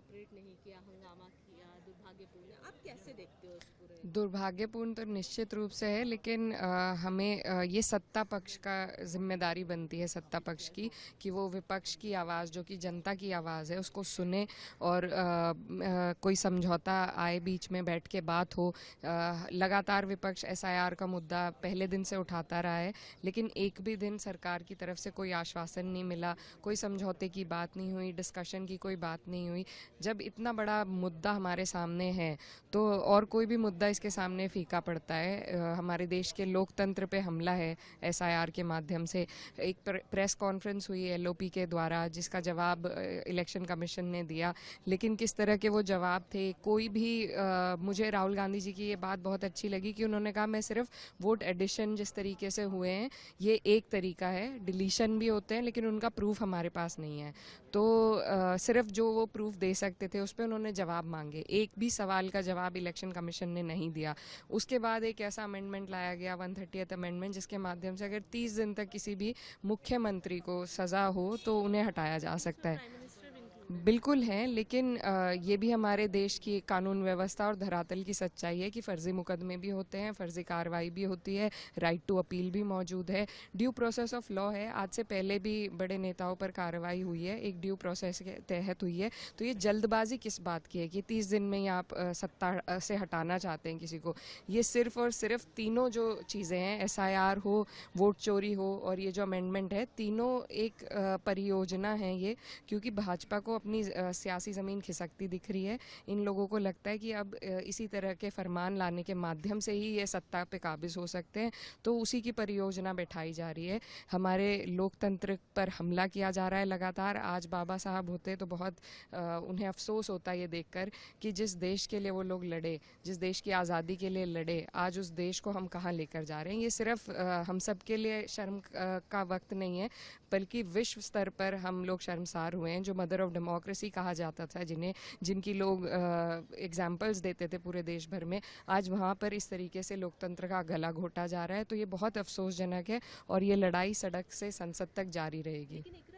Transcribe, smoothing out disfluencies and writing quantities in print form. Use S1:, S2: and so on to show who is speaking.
S1: Cooperate नहीं किया, हंगामा किया, दुर्भाग्यपूर्ण है। आप कैसे देखते हो इस पूरे?
S2: दुर्भाग्यपूर्ण तो निश्चित रूप से है, लेकिन हमें ये सत्ता पक्ष का जिम्मेदारी बनती है, सत्ता पक्ष की, कि वो विपक्ष की आवाज़, जो कि जनता की आवाज़ है, उसको सुने और कोई समझौता आए, बीच में बैठ के बात हो। लगातार विपक्ष एसआईआर का मुद्दा पहले दिन से उठाता रहा है, लेकिन एक भी दिन सरकार की तरफ से कोई आश्वासन नहीं मिला, कोई समझौते की बात नहीं हुई, डिस्कशन की कोई बात नहीं हुई। जब इतना बड़ा मुद्दा हमारे सामने है तो और कोई भी मुद्दा इसके सामने फीका पड़ता है। हमारे देश के लोकतंत्र पे हमला है एसआईआर के माध्यम से। एक प्रेस कॉन्फ्रेंस हुई एलओपी के द्वारा, जिसका जवाब इलेक्शन कमीशन ने दिया, लेकिन किस तरह के वो जवाब थे, कोई भी मुझे राहुल गांधी जी की ये बात बहुत अच्छी लगी कि उन्होंने कहा मैं सिर्फ वोट एडिशन जिस तरीके से हुए हैं ये एक तरीका है, डिलीशन भी होते हैं लेकिन उनका प्रूफ हमारे पास नहीं है। तो सिर्फ जो वो प्रूफ दे सकते थे उस पर उन्होंने जवाब मांगे, एक भी सवाल का जवाब इलेक्शन कमीशन ने नहीं दिया। उसके बाद एक ऐसा अमेंडमेंट लाया गया, 130th अमेंडमेंट, जिसके माध्यम से अगर 30 दिन तक किसी भी मुख्यमंत्री को सजा हो तो उन्हें हटाया जा
S1: इसमें
S2: सकता है।
S1: प्राइम मिनिस्टर भी इंक्लूडेड है।
S2: बिल्कुल हैं, लेकिन ये भी हमारे देश की कानून व्यवस्था और धरातल की सच्चाई है कि फर्जी मुकदमे भी होते हैं, फर्जी कार्रवाई भी होती है, राइट टू अपील भी मौजूद है, ड्यू प्रोसेस ऑफ लॉ है। आज से पहले भी बड़े नेताओं पर कार्रवाई हुई है, एक ड्यू प्रोसेस के तहत हुई है। तो ये जल्दबाजी किस बात की है कि 30 दिन में ही आप सत्ता से हटाना चाहते हैं किसी को? ये सिर्फ और सिर्फ तीनों जो चीज़ें हैं, एसआईआर हो, वोट चोरी हो और ये जो अमेंडमेंट है, तीनों एक परियोजना है ये, क्योंकि भाजपा को अपनी सियासी ज़मीन खिसकती दिख रही है। इन लोगों को लगता है कि अब इसी तरह के फरमान लाने के माध्यम से ही ये सत्ता पे काबिज हो सकते हैं, तो उसी की परियोजना बैठाई जा रही है। हमारे लोकतंत्र पर हमला किया जा रहा है लगातार। आज बाबा साहब होते तो बहुत उन्हें अफसोस होता ये देखकर कि जिस देश के लिए वो लोग लड़े, जिस देश की आज़ादी के लिए लड़े, आज उस देश को हम कहाँ लेकर जा रहे हैं। ये सिर्फ हम सब के लिए शर्म का वक्त नहीं है, बल्कि विश्व स्तर पर हम लोग शर्मसार हुए हैं। जो मदर ऑफ डेमोक्रेसी कहा जाता था, जिनकी लोग एग्जाम्पल्स देते थे पूरे देश भर में, आज वहाँ पर इस तरीके से लोकतंत्र का गला घोटा जा रहा है। तो ये बहुत अफसोसजनक है और ये लड़ाई सड़क से संसद तक जारी रहेगी।
S1: लेकिन एक